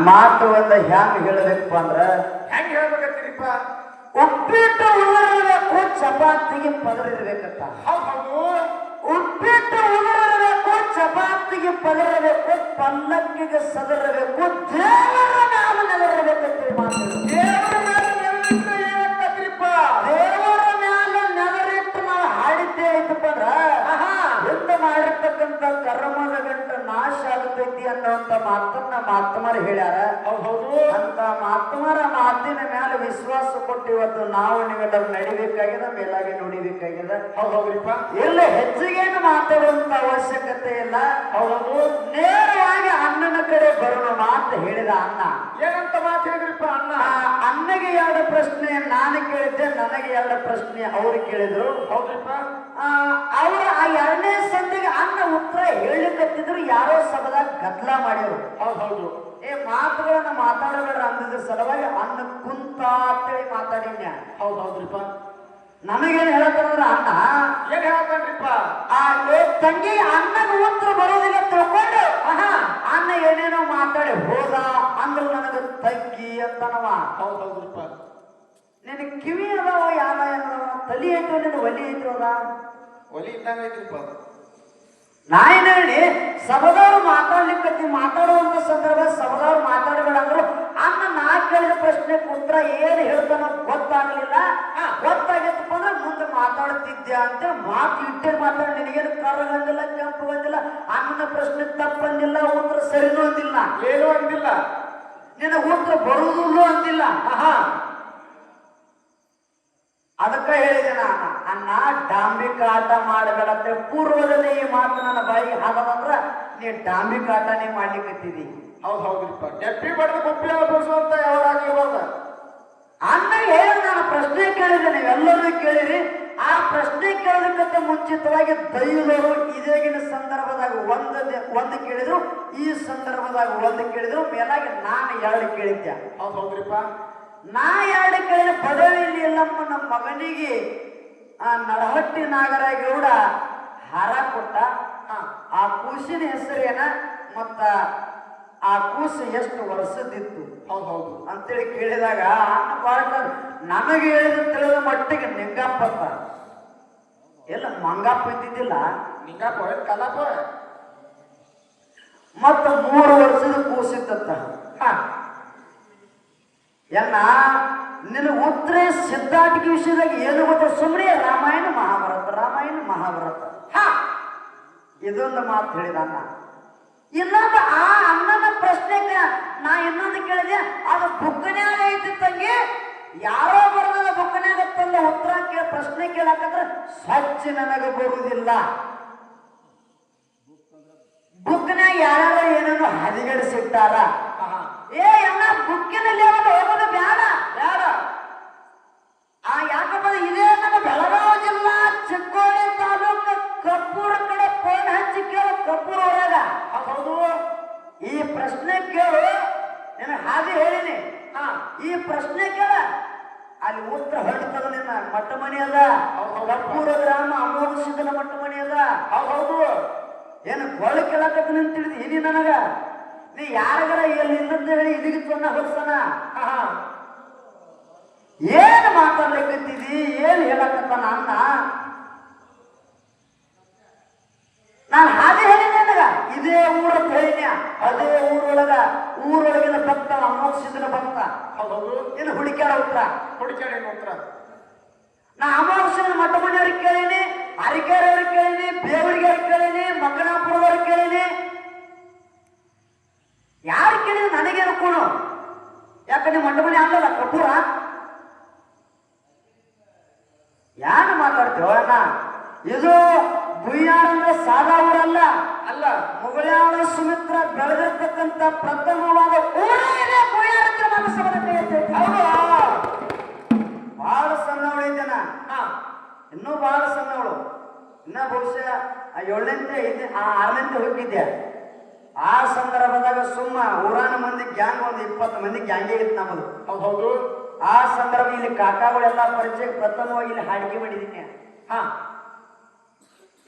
ಮಾತು ಒಂದ ಹ್ಯಾಂಗ ಹೇಳಬೇಕಪ್ಪ ಅಂದ್ರ ಹೆಂಗ್ ಹೇಳ್ಬೇಕಂತೀರಿಪ್ಪ? ಉಪ್ಪಿಟ್ಟು ಉಳಿದಿರಬೇಕು, ಚಪಾತಿಗೆ ಪದರಿರ್ಬೇಕಂತ. ಹೌದು. ಉಪ್ಪಿಟ್ಟು ಉಳಿದಿರಬೇಕು, ಚಪಾತಿಗೆ ಪದರಿರಬೇಕು, ಪಲ್ಲಕ್ಕಿಗೆ ಸದರಿರಬೇಕು, ದೇವರ ನಾಮ ನೆದರಿರಬೇಕಂತೇಳಿ ಮಾತು. ದೇವರ ಮೇಲೆ ನೆನರಿಟ್ರೆ ಏನಾಗ್ತದ್ರಿಪ್ಪ? ದೇವರ ಮ್ಯಾಲ ನೆದರಿಟ್ಟು ನಾವು ಹಾಡಿದ್ದೇ ಐತಪ್ಪ ಅಂದ್ರ ಎಂತ ಮಾಡಿರ್ತಕ್ಕಂಥ ಕರ್ಮದ ಗಂಟ ನಾಶ ಆಗುತ್ತೈತಿ ಅನ್ನುವಂತ ಮಾತನ್ನ ಮಾತುಮಾರು ಹೇಳ್ಯಾರ. ಹೌದು. ಅಂತ ಮಾತುಮಾರ ಮಾತಿನ ಮೇಲೆ ವಿಶ್ವಾಸ ಕೊಟ್ಟು ಇವತ್ತು ನಾವು ನೀವೆಲ್ಲರೂ ನಡಿಬೇಕಾಗಿದೆ, ಮೇಲಾಗಿ ನುಡಿಬೇಕಾಗಿದೆ. ಹೌದ್ರಿಪ್ಪ. ಎಲ್ಲ ಹೆಚ್ಚಿಗೇನು ಮಾತಾಡುವಂತ ಅವಶ್ಯಕತೆ ಇಲ್ಲ. ಹೌದು. ನೇರವಾಗಿ ಅಣ್ಣನ ಕಡೆ ಬರೋಣ ಮಾತು ಹೇಳಿದ ಅಣ್ಣ. ಏನಂತ ಮಾತು ಹೇಳಿದ್ರಿಪ್ಪ ಅಣ್ಣ? ಅಣ್ಣಗೆ 2 ಪ್ರಶ್ನೆ ನಾನು ಕೇಳಿದ್ದೆ, ನನಗೆ 2 ಪ್ರಶ್ನೆ ಅವ್ರು ಕೇಳಿದ್ರು. ಹೌದ್ರಿಪ್ಪ. ಅವರು ಆ 2ನೇ ಸಂಧಿಗೆ ಅಣ್ಣ ಉತ್ತರ ಹೇಳಿಕತ್ತಿದ್ರು. ಯಾರೋ ಸಭದಾಗ ಗದ್ದಲ ಮಾಡಿದ್ರು. ಹೌದು. ಮಾತುಗಳನ್ನ ಮಾತಾಡಬೇಡ ಅಂದಿದ್ರ ಸಲುವಾಗಿ ಅಣ್ಣ ಕುಂತ ಅಂತೇಳಿ ಮಾತಾಡಿನ್ಯ. ಹೌದ್ರಿಪ್ಪ. ನಮಗೇನ್ ಹೇಳತ್ತಂದ್ರ ಅಣ್ಣ ಏನ್ ಹೇಳ್ತಾನ್ರಿಪ್ಪ? ತಂಗಿ ಅಣ್ಣನ ಉತ್ತರ ಬರೋದಿಲ್ಲ ತಿಳ್ಕೊಂಡು ಅಣ್ಣ ಏನೇನೋ ಮಾತಾಡಿ ಹೋದ ಅಂದ್ರ ನನಗ ತಂಗಿ ಅಂತನವ. ಹೌದ್ರಿಪ್ಪ. ನಿನ್ ಕಿವಿ ಅದಾವ ಯಾರ ಏನದವ, ತಲಿ ಐತೋ ನಿನ್ನ ಒಲಿ ಐತೋ ಅದ? ಒಲಿ ಇದ್ದಂಗ ಐತ್ರಿಪ್ಪ. ನಾ ಏನ್ ಹೇಳಿ ಸಭದವ್ರು ಮಾತಾಡ್ಲಿಕ್ಕತ್ತಿ, ಮಾತಾಡುವಂತ ಸಂದರ್ಭ ಸಭದವ್ರು ಮಾತಾಡಬೇಡ ಅಂದ್ರು. ಅಣ್ಣ ನಾ ಕೇಳಿದ ಪ್ರಶ್ನೆ ಉತ್ತರ ಏನ್ ಹೇಳ್ತಾನೋ ಗೊತ್ತಾಗ್ಲಿಲ್ಲ. ಗೊತ್ತಾಗಿತ್ತಪ್ಪ ಅಂದ್ರೆ ಮುಂದೆ ಮಾತಾಡ್ತಿದ್ಯಾ ಅಂತ ಮಾತು ಇಟ್ಟೇ ಮಾತಾಡಿ. ನಿನಗೇನು ಕರ್ರಗಂದಿಲ್ಲ, ಕೆಂಪು ಬಂದಿಲ್ಲ, ಅಣ್ಣನ ಪ್ರಶ್ನೆ ತಪ್ಪಂದಿಲ್ಲ, ಉತ್ತರ ಸರಿನೂ ಅಂದಿಲ್ಲ, ಏನೂ ಅಂದಿಲ್ಲ, ನಿನ್ನ ಉತ್ತರ ಬರುವುದಿಲ್ಲ ಅಂದಿಲ್ಲ. ಅದಕ್ಕ ಹೇಳಿದೆ ನಾನು, ಅಣ್ಣ ಡಾಂಬಿಕ ಆಟ ಮಾಡಬೇಡಂತೆ. ಪೂರ್ವದಲ್ಲಿ ಈ ಮಾತು ನನ್ನ ಬಾಯಿಗೆ ಹಾಕದಂದ್ರ ನೀ ಡಾಂಬಿಕ ಆಟನೇ ಮಾಡ್ಲಿಕ್ಕತ್ತಿದಿ. ಹೌದ್ರಿಪ್ಪ. ಡೆಪ್ಪಿ ಬಡ್ದು ಗುಪ್ಪಿ ಅನುಭವಿಸುವಂತ ಯಾವಾಗಲಿಬಾರ್ದ. ಅಣ್ಣ ಹೇಳಿ ನಾನು ಪ್ರಶ್ನೆ ಕೇಳಿದೆ, ನೀವೆಲ್ಲರೂ ಕೇಳಿರಿ. ಆ ಪ್ರಶ್ನೆ ಕೇಳೋದಕ್ಕಿಂತ ಮುಂಚಿತವಾಗಿ ದೈವದವರು ಇದೇಗಿನ ಸಂದರ್ಭದಾಗ ಒಂದು ಕೇಳಿದ್ರು, ಈ ಸಂದರ್ಭದಾಗ ಒಂದು ಕೇಳಿದ್ರು, ಮೇಲಾಗಿ ನಾನು 2 ಕೇಳಿದ್ದೆ. ಹೌದ್ರಿಪ್ಪ. ನಾ 2 ಕೇಳಿದ ಬಡವಳ್ಳಿ ಎಲ್ಲಮ್ಮ ನಮ್ಮ ಮಗನಿಗೆ ನಡಹಟ್ಟಿ ನಾಗರಾಗೌಡ ಹಾರ ಕೊಟ್ಟ. ಆ ಕೂಸಿನ ಹೆಸರೇನ ಮತ್ತ ಆ ಕೂಸು ಎಷ್ಟು ವರ್ಷದಿತ್ತು ಹೌದು ಅಂತೇಳಿ ಕೇಳಿದಾಗ ಅಣ್ಣ ಬಾಳ ನನಗೆ ಹೇಳಿದ ತಿಳಿದ ಮಟ್ಟಿಗೆ ನಿಂಗಪ್ಪ ಅಂತ. ಎಲ್ಲ ಮಂಗಪ್ಪ ಇದ್ದಿದ್ದಿಲ್ಲ, ನಿಂಗಪ್ಪ ಕಲ್ಲಪ್ಪ. ಮತ್ತ 3 ವರ್ಷದ ಕೂಸಿತ್ತ. ಎಲ್ಲ ನಿನ್ನ ಉತ್ತರ ಸಿದ್ಧಾಟಿಕೆ ವಿಷಯದಾಗ ಏನು ಗೊತ್ತ? ಸುಮ್ಮನೆ ರಾಮಾಯಣ ಮಹಾಭಾರತ, ರಾಮಾಯಣ ಮಹಾಭಾರತ. ಇದೊಂದು ಮಾತು ಹೇಳಿದ ಅಣ್ಣ. ಇನ್ನೊಂದು ಆ ಅಣ್ಣನ ಪ್ರಶ್ನೆಗೆ ನಾ ಇನ್ನೊಂದು ಕೇಳಿದೆ, ಅದು ಬುಕ್ಕನ್ಯಾಗ ಐತಿ ತಂಗಿ, ಯಾರೋ ಬರೋದ ಬುಕ್ಕನ್ಯಾಗ ತಂದ ಉತ್ತರ ಪ್ರಶ್ನೆ ಕೇಳಕಂದ್ರೆ ಸ್ವಚ್ಛ ನನಗೆ ಬರುವುದಿಲ್ಲ. ಬುಕ್ನ್ಯಾಗ ಯಾರ್ಯಾರು ಏನೇನೋ ಹದಿಗಡಿಸಿಟ್ಟಾರ. ಅಣ್ಣ ಬುಕ್ಕಿನಲ್ಲಿ ಹೋಗೋದು ಬ್ಯಾಡ ಬ್ಯಾಡ. ಯಾಕಪ್ಪ ಇದೇ ನಮ್ಮ ಬೆಳಗಾವಿ ಜಿಲ್ಲಾ ಚಿಕ್ಕೋಡಿ ತಾಲೂಕು ಕಪ್ಪೂರ ಕಡೆ ಫೋನ್ ಹಚ್ಚಿ ಕೇಳು. ಕಪ್ಪೂರ ಒಳಗ ಹೌದು. ಈ ಪ್ರಶ್ನೆ ಕೇಳು, ನಿನಗೆ ಹಾಗೆ ಹೇಳಿನಿ. ಈ ಪ್ರಶ್ನೆ ಕೇಳ, ಅಲ್ಲಿ ಉತ್ತರ ಹೊರಡ್ತದ. ನಿನ್ನ ಮಟ್ಟ ಮನಿ ಅದ, ಕಪ್ಪೂರ ಗ್ರಾಮ ಅಮೋಘ ಸಿದ್ದನ ಮಟ್ಟ ಮನಿ ಅದ. ಹೌದು. ಏನು ಕೊಳ್ಳ ಕೇಳಕತ್ತ ನಿಂತಿಳಿದಿ ಇನಿ ನನಗ? ನೀ ಯಾರಿಗಾರ ಎಲ್ಲಿ ಇಲ್ಲಂತ ಹೇಳಿ ಇದಕ್ಕೆ ತೊಂದ ಹೊಡ್ಸನ? ಏನ್ ಮಾತಾಡ್ಲಿಕ್ಕತ್ತಿದಿ? ಏನ್ ಹೇಳಕತ್ತಾನ ಅಣ್ಣ? ನಾನು ಹಾಗೆ ಹೇಳಿದೆ ನನಗ, ಇದೇ ಊರಂತ ಹೇಳಿದ್ಯ. ಅದೇ ಊರೊಳಗಿನ ಭಕ್ತ ಅಮೋಘ ಸಿದ್ದನ ಭಕ್ತ. ಹೌದು. ಏನು ಹುಡುಕ್ಯಾಡ ಉತ್ತರ? ಹುಡುಕ್ಯಾಡೇನು ಉತ್ತರ? ನಾ ಅಮೋಘ ಸಿದ್ದನ ಮಠ ಮನೆಯವ್ರಿಗೆ ಕೇಳೀನಿ, ಅರಿಕೆರವ್ರಿಗೆ ಕೇಳೀನಿ, ಬೇವರಿಗೆ ಕೇಳೀನಿ, ಮಕ್ಕನಾಪುರದವ್ರಿಗೆ ಕೇಳೀನಿ. ಯಾರು ಕೇಳಿದ್ರೆ ನನಗೇನು ಕೂಣು? ಯಾಕೆ ನೀವು ಮಠ ಮನೆ ಅಲ್ಲಲ್ಲ ಕಪೂರ? ಯಾರು ಮಾತಾಡ್ತೇವ ಅಣ್ಣ? ಇದು ಬುಯ್ಯಾಳ ಅಂದ್ರೆ ಸಾದಾ ಊರಲ್ಲ, ಅಲ್ಲ. ಮುಗಳಾಳ ಸುಮಿತ್ರ ಬೆಳೆದಿರ್ತಕ್ಕಂಥ ಪ್ರಥಮವಾದ ಊರೇ ಇದೆ ಬುಯ್ಯಾಳ ಅಂತ ಮನಸ್ಸು. ಹೌದು. ಬಹಳ ಸಣ್ಣವಳಿದ್ದೇನ, ಇನ್ನೂ ಬಹಳ ಸಣ್ಣವಳು. ಇನ್ನ ಬಹುಶಃ 7ನೇ 6ನೇ ಹೋಗಿದ್ದೆ. ಆ ಸಂದರ್ಭದಾಗ ಸುಮ್ಮ ಊರಾನ ಮಂದಿ ಗ್ಯಾಂಗ್ ಒಂದು 20 ಮಂದಿ ಗ್ಯಾಂಗೇ ಇತ್ತು ನಮ್ಮದು. ಹೌದು. ಆ ಸಂದರ್ಭ ಇಲ್ಲಿ ಕಾಕಾಗಳೆಲ್ಲ ಪರಿಚಯ ಪ್ರಥಮವಾಗಿ ಇಲ್ಲಿ ಹಾಡಿಕೆ ಮಾಡಿದ್ದೀನಿ.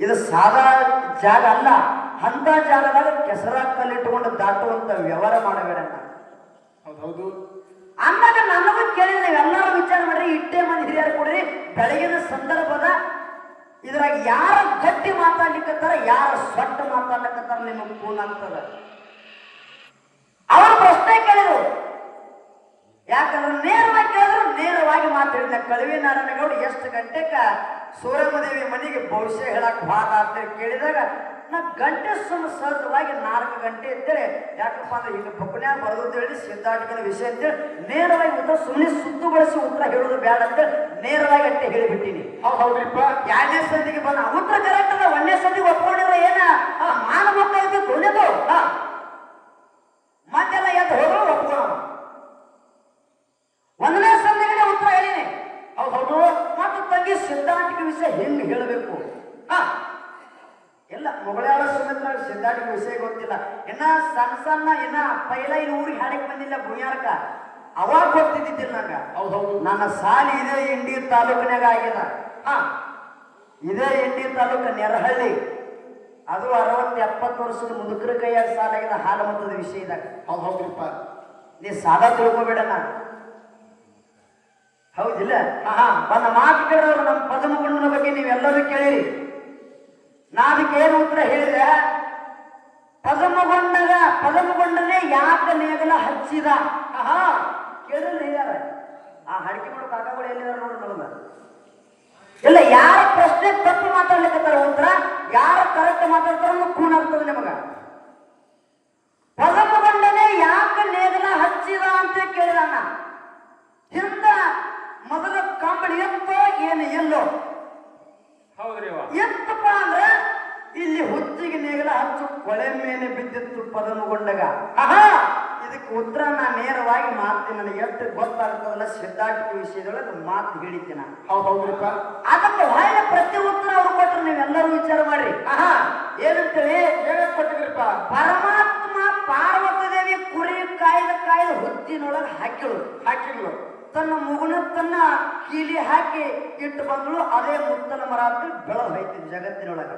ಇದು ಸಾದಾ ಜಾಗ ಅಲ್ಲ. ಅಂತ ಜಾಗದಾಗ ಕೆಸರ ಕಲ್ಲಿಟ್ಟುಕೊಂಡು ದಾಟುವಂತ ವ್ಯವಹಾರ ಮಾಡಬೇಡ. ಹೌದು. ಅಂದಾಗ ನನಗೂ ಕೇಳಿದ್ರೆ ನೀವೆಲ್ಲರೂ ವಿಚಾರ ಮಾಡ್ರಿ, ಇಟ್ಟೇ ಮಂದಿ ಹಿರಿಯರು ಕೊಡ್ರಿ. ಬೆಳಗಿನ ಸಂದರ್ಭದ ಇದ್ರಾಗ ಯಾರ ಗಟ್ಟಿ ಮಾತಾಡ್ಲಿಕ್ಕತ್ತಾರ, ಯಾರ ಸೊಟ್ಟ ಮಾತಾಡ್ಲಿಕ್ಕತ್ತಾರ ನಿಮಗೆ ಫೋನ್ ಆಗ್ತದ. ಅವರು ಪ್ರಶ್ನೆ ಕೇಳಿದ್ರು, ಯಾಕಂದ್ರೆ ನೇರವಾಗಿ ಕೇಳಿದ್ರು, ನೇರವಾಗಿ ಮಾತಾಡಿದ ಕಳವಿ ನಾರಾಯಣಗೌಡ ಎಷ್ಟು ಗಂಟೆಕ ಸೂರಮ್ಮದೇವಿ ಮನೆಗೆ ಭವಿಷ್ಯ ಹೇಳಕ್ ಭಾಗ ಅಂತೇಳಿ ಕೇಳಿದಾಗ ನಾ ಗಂಟೆ ಸಹಜವಾಗಿ 4 ಗಂಟೆ ಅಂತೇಳಿ, ಯಾಕಪ್ಪ ಅಂದ್ರೆ ಈಗ ಬೊಕ್ಕನ್ಯಾಗ ಬರೋದು ಹೇಳಿ ಸಿದ್ಧಾಟಿಕನ ವಿಷಯ ಅಂತೇಳಿ ನೇರವಾಗಿ ಉತ್ತರ, ಸುಮ್ಮನೆ ಸುತ್ತುಗೊಳಿಸಿ ಉತ್ತರ ಹೇಳೋದು ಬೇಡ ಅಂತೇಳಿ ನೇರವಾಗಿ ಅಟ್ಟೆ ಹೇಳಿಬಿಟ್ಟಿನಿ. ಹೌದ್ರಿಪ್ಪ. 2ನೇ ಸಂದಿಗೆ ಬಂದ ಉತ್ತರ ಕರೆಕ್ಟ್ ಅದ. 1ನೇ ಸಂದಿಗೆ ಒಪ್ಕೊಂಡಿದ್ರೆ ಏನ ಮಾನ ಮಕ್ಕಳು ತೊಳೆದು ಮತ್ತೆಲ್ಲ ಎದ್ದು ಹೋದ್ರು ಒಪ್ಕೊಳ್ಳೋಣ. 1ನೇ ಸಂದಿಗೆ ಉತ್ತರ ಹೇಳಿನಿ. ಹೌದು. ಮತ್ತು ತಂಗಿ ಸಿದ್ಧಾಂತಿಕ ವಿಷಯ ಹೆಂಗ್ ಹೇಳಬೇಕು, ಎಲ್ಲ ಮೊಗಳಾಳ ಸುಮಿತ್ರ ಸಿದ್ಧಾಂತಿಕ ವಿಷಯ ಗೊತ್ತಿಲ್ಲ. ಇನ್ನ ಸಣ್ಣ ಇನ್ನ ಪೈಲ ಇಲ್ಲಿ ಊರಿಗೆ ಹಾಡಕ್ ಬಂದಿಲ್ಲ ಭೂಯಾರಕ, ಅವಾಗ ಗೊತ್ತಿದ್ದಿಲ್ಲ ನಂಗ. ಹೌದು. ನನ್ನ ಸಾಲಿ ಇದೇ ಇಂಡಿ ತಾಲೂಕಿನಾಗ ಆಗ್ಯದ. ಇದೇ ಇಂಡಿ ತಾಲೂಕು ನೆರಹಳ್ಳಿ, ಅದು 60-70 ವರ್ಷದ ಮುದುಕರ ಕೈಯಾಗ ಸಾಲ ಆಗಿದ ಹಾಲು ಮತದ ವಿಷಯದಾಗ. ಹೌದ್ರಿಪ್ಪ. ನೀ ಸಾಲ ತಿಳ್ಕೊಬೇಡಣ್ಣ, ಹೌದಿಲ್ಲ? ಒಂದು ಮಾತು ಕೇಳೋರು ನಮ್ಮ ಪದಮಗುಂಡನ ಬಗ್ಗೆ ನೀವೆಲ್ಲರೂ ಕೇಳಿರಿ. ನಾ ಅದಕ್ಕೆ ಏನು ಉತ್ತರ ಹೇಳಿದೆ, ಪದಮಗೊಂಡನೇ ಯಾಕೆ ನೇಗಲ ಹಚ್ಚಿದ ಕೇಳಿದ್ರೆ ಹೇಳ್ಯಾರ. ಆ ಹಡಿಕೆ ಮಾಡೋ ಕಾಕಾಗಳು ಎಲ್ಲಿದಾರ ನೋಡ್ರಿ ನಮಗ. ಇಲ್ಲ, ಯಾರ ಪ್ರಶ್ನೆ ತಪ್ಪು ಮಾತಾಡ್ಲಿಕ್ಕತ್ತಾರ ಉತ್ತರ, ಯಾರ ಕರೆಕ್ಟ್ ಮಾತಾಡ್ತಾರ ಖೂನ್ ಆಗ್ತದೆ ನಿಮಗ. ಪದಮಗೊಂಡನೇ ಯಾಕೆ ನೇಗಲ ಹಚ್ಚಿದ ಅಂತ ಕೇಳಿದಾನ. ಹಿಂದ ಮೊದಲ ಕಂಬಳಿ ಎತ್ತೋ ಏನು ಎಲ್ಲೋ. ಹೌದ್ರಿ. ಎತ್ತಪ್ಪ ಅಂದ್ರೆ ಇಲ್ಲಿ ಹುಚ್ಚಿಗೆ ನೇಗಲ ಹಚ್ಚು ಕೊಳೆ ಮೇಲೆ ಬಿದ್ದಿತ್ತು ಪದಮಗೊಂಡಗ. ಇದಕ್ಕೆ ಉತ್ತರ ನಾ ನೇರವಾಗಿ ಮಾಡ್ತೀನಿ. ನನಗೆ ಎಷ್ಟು ಗೊತ್ತಾಗ್ತದಲ್ಲ ಸಿದ್ಧಾಟಿಕ ವಿಷಯದೊಳಗೆ ಮಾತು ಹೇಳಿದ್ದೀನ. ಹೌದ್ರಿಪ್ಪ. ಅದಕ್ಕೆ ಒಳ್ಳೆ ಪ್ರತಿ ಉತ್ತರ ಅವ್ರು ಕೊಟ್ರು, ನೀವೆಲ್ಲರೂ ವಿಚಾರ ಮಾಡ್ರಿ. ಏನಂತೇಳಿ ಕೊಟ್ಟಿದ್ರಿಪ್ಪ, ಪರಮಾತ್ಮ ಪಾರ್ವತಿ ದೇವಿ ಕುರಿ ಕಾಯ್ದ ಹುತ್ತಿನೊಳಗೆ ಹಾಕಿಳು. ತನ್ನ ಮುಗುನ ತನ್ನ ಕೀಲಿ ಹಾಕಿ ಇಟ್ಟು ಬಂದಳು. ಅದೇ ಮುತ್ತನ ಮರ ಅಂತ ಬೆಳೆದು ಹೋಯ್ತಿದ್ ಜಗತ್ತಿನೊಳಗೆ.